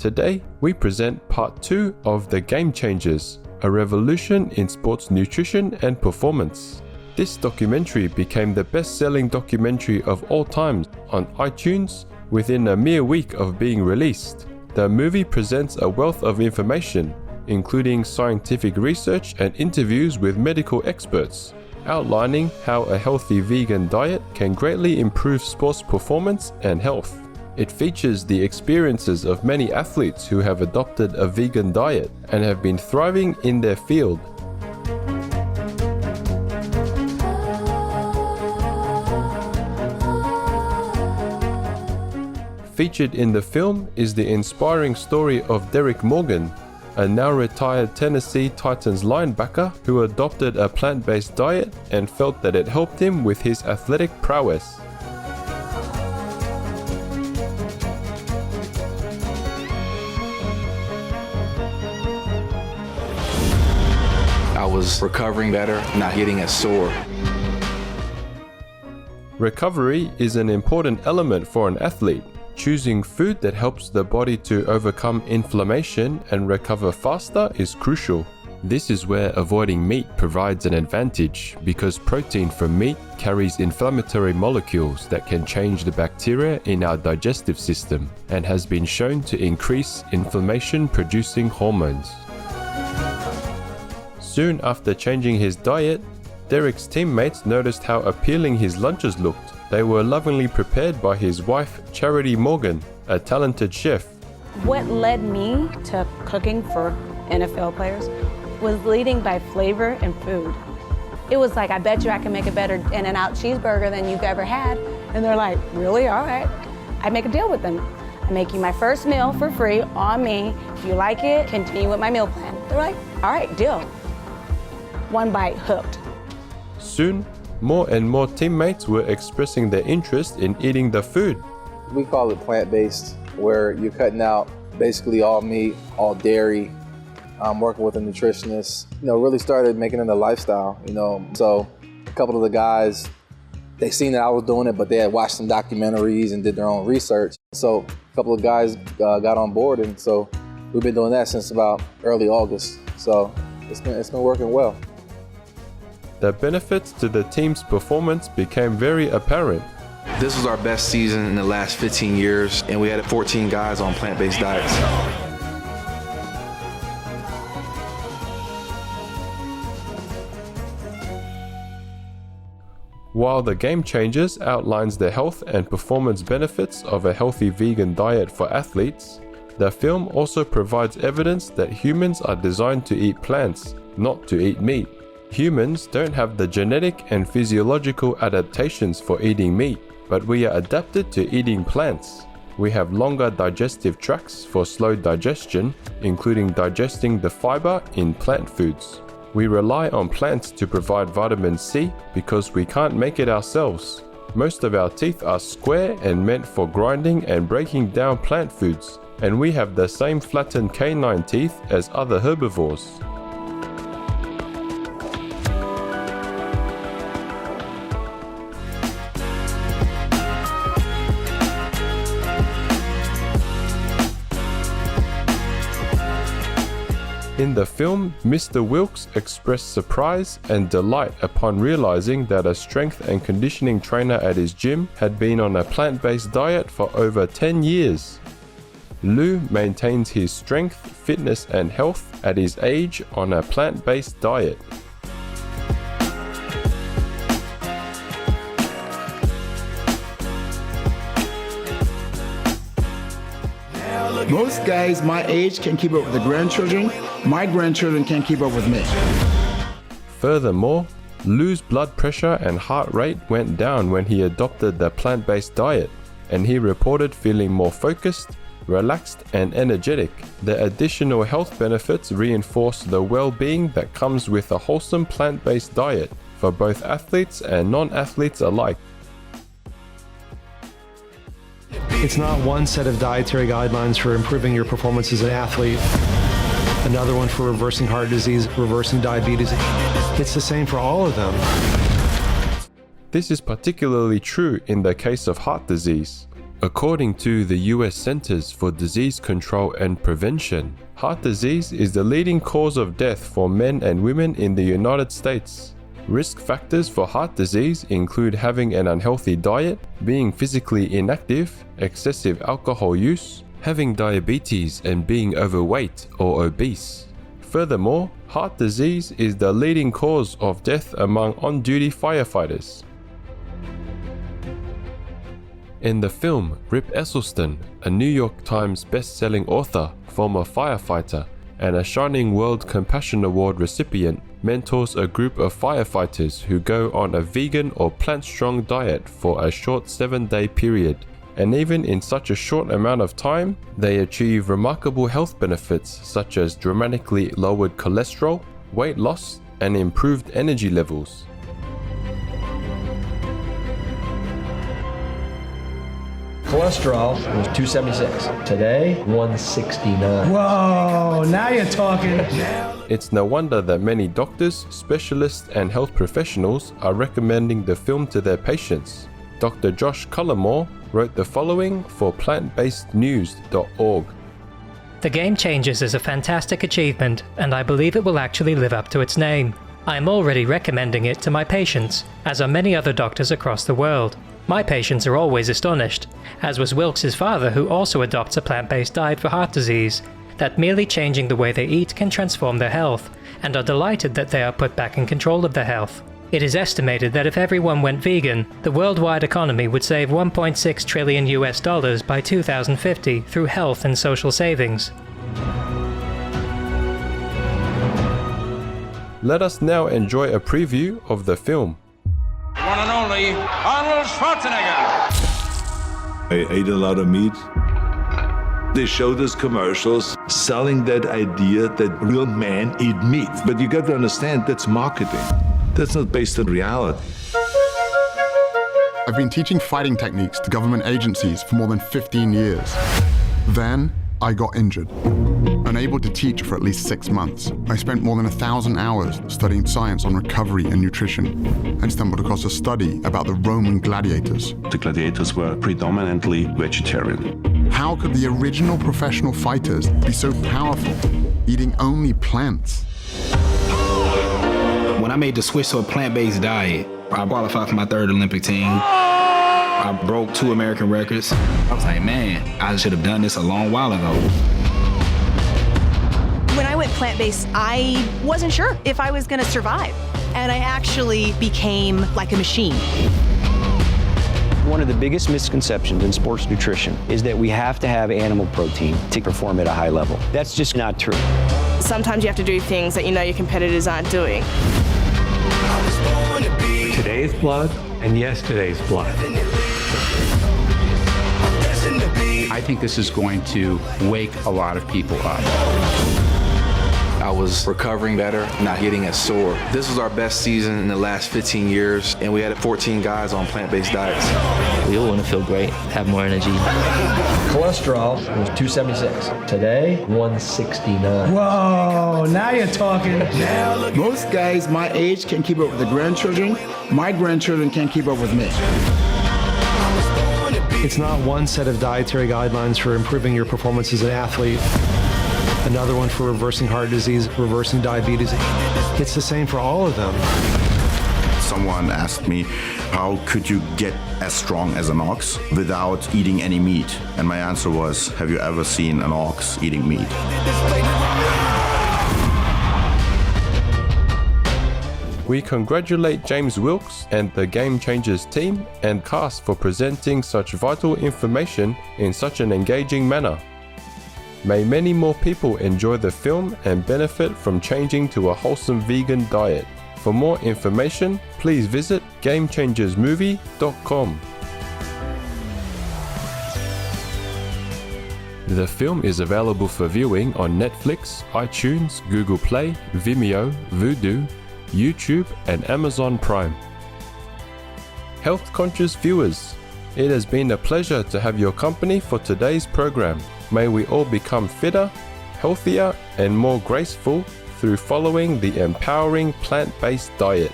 Today, we present part 2 of The Game Changers, a revolution in sports nutrition and performance. This documentary became the best-selling documentary of all time on iTunes within a mere week of being released. The movie presents a wealth of information, including scientific research and interviews with medical experts, outlining how a healthy vegan diet can greatly improve sports performance and health. It features the experiences of many athletes who have adopted a vegan diet and have been thriving in their field. Featured in the film is the inspiring story of Derek Morgan, a now retired Tennessee Titans linebacker who adopted a plant-based diet and felt that it helped him with his athletic prowess. I was recovering better, not getting as sore. Recovery is an important element for an athlete. Choosing food that helps the body to overcome inflammation and recover faster is crucial. This is where avoiding meat provides an advantage because protein from meat carries inflammatory molecules that can change the bacteria in our digestive system and has been shown to increase inflammation-producing hormones. Soon after changing his diet, Derek's teammates noticed how appealing his lunches looked. They were lovingly prepared by his wife, Charity Morgan, a talented chef. What led me to cooking for NFL players was leading by flavor and food. It was like, I bet you I can make a better In-N-Out cheeseburger than you've ever had. And they're like, really? All right. I make a deal with them. I make you my first meal for free on me. If you like it, continue with my meal plan. They're like, all right, deal. One bite, hooked. Soon, more and more teammates were expressing their interest in eating the food. We call it plant-based, where you're cutting out basically all meat, all dairy. I'm working with a nutritionist, really started making it a lifestyle, So a couple of the guys, they seen that I was doing it, but they had watched some documentaries and did their own research. So a couple of guys got on board, and so we've been doing that since about early August. So it's been working well. The benefits to the team's performance became very apparent. This was our best season in the last 15 years, and we had 14 guys on plant-based diets. While The Game Changers outlines the health and performance benefits of a healthy vegan diet for athletes, the film also provides evidence that humans are designed to eat plants, not to eat meat. Humans don't have the genetic and physiological adaptations for eating meat, but we are adapted to eating plants. We have longer digestive tracts for slow digestion, including digesting the fiber in plant foods. We rely on plants to provide vitamin C because we can't make it ourselves. Most of our teeth are square and meant for grinding and breaking down plant foods, and we have the same flattened canine teeth as other herbivores. In the film, Mr. Wilkes expressed surprise and delight upon realizing that a strength and conditioning trainer at his gym had been on a plant-based diet for over 10 years. Lou maintains his strength, fitness and health at his age on a plant-based diet. Most guys my age can keep up with the grandchildren. My grandchildren can't keep up with me. Furthermore, Lou's blood pressure and heart rate went down when he adopted the plant-based diet, and he reported feeling more focused, relaxed, and energetic. The additional health benefits reinforce the well-being that comes with a wholesome plant-based diet for both athletes and non-athletes alike. It's not one set of dietary guidelines for improving your performance as an athlete, another one for reversing heart disease, reversing diabetes. It's the same for all of them. This is particularly true in the case of heart disease. According to the US Centers for Disease Control and Prevention, heart disease is the leading cause of death for men and women in the United States. Risk factors for heart disease include having an unhealthy diet, being physically inactive, excessive alcohol use, having diabetes, and being overweight or obese. Furthermore, heart disease is the leading cause of death among on-duty firefighters. In the film, Rip Esselstyn, a New York Times best-selling author, former firefighter, and a Shining World Compassion Award recipient, mentors a group of firefighters who go on a vegan or plant-strong diet for a short 7-day period. And even in such a short amount of time, they achieve remarkable health benefits such as dramatically lowered cholesterol, weight loss, and improved energy levels. Cholesterol was 276. Today, 169. Whoa, now you're talking. It's no wonder that many doctors, specialists, and health professionals are recommending the film to their patients. Dr. Josh Cullimore wrote the following for plantbasednews.org. The Game Changers is a fantastic achievement, and I believe it will actually live up to its name. I am already recommending it to my patients, as are many other doctors across the world. My patients are always astonished, as was Wilkes' father, who also adopts a plant-based diet for heart disease, that merely changing the way they eat can transform their health, and are delighted that they are put back in control of their health. It is estimated that if everyone went vegan, the worldwide economy would save $1.6 trillion by 2050 through health and social savings. Let us now enjoy a preview of the film. One and only Arnold Schwarzenegger. I ate a lot of meat. They showed us commercials selling that idea that real men eat meat. But you got to understand, that's marketing. That's not based on reality. I've been teaching fighting techniques to government agencies for more than 15 years. Then I got injured. Unable to teach for at least 6 months, I spent more than 1,000 hours studying science on recovery and nutrition, and stumbled across a study about the Roman gladiators. The gladiators were predominantly vegetarian. How could the original professional fighters be so powerful, eating only plants? When I made the switch to a plant-based diet, I qualified for my 3rd Olympic team. I broke 2 American records. I was like, man, I should have done this a long while ago. When I went plant-based, I wasn't sure if I was gonna survive. And I actually became like a machine. One of the biggest misconceptions in sports nutrition is that we have to have animal protein to perform at a high level. That's just not true. Sometimes you have to do things that you know your competitors aren't doing. Today's blood and yesterday's blood. I think this is going to wake a lot of people up. I was recovering better, not getting as sore. This was our best season in the last 15 years, and we had 14 guys on plant-based diets. We all want to feel great, have more energy. Cholesterol was 276. Today, 169. Whoa, now you're talking. Most guys my age can keep up with the grandchildren. My grandchildren can't keep up with me. It's not one set of dietary guidelines for improving your performance as an athlete, another one for reversing heart disease, reversing diabetes. It's the same for all of them. Someone asked me, how could you get as strong as an ox without eating any meat? And my answer was, have you ever seen an ox eating meat? We congratulate James Wilkes and the Game Changers team and cast for presenting such vital information in such an engaging manner. May many more people enjoy the film and benefit from changing to a wholesome vegan diet. For more information, please visit GameChangersMovie.com. The film is available for viewing on Netflix, iTunes, Google Play, Vimeo, Vudu, YouTube, and Amazon Prime. Health-conscious viewers, it has been a pleasure to have your company for today's program. May we all become fitter, healthier, and more graceful through following the empowering plant-based diet.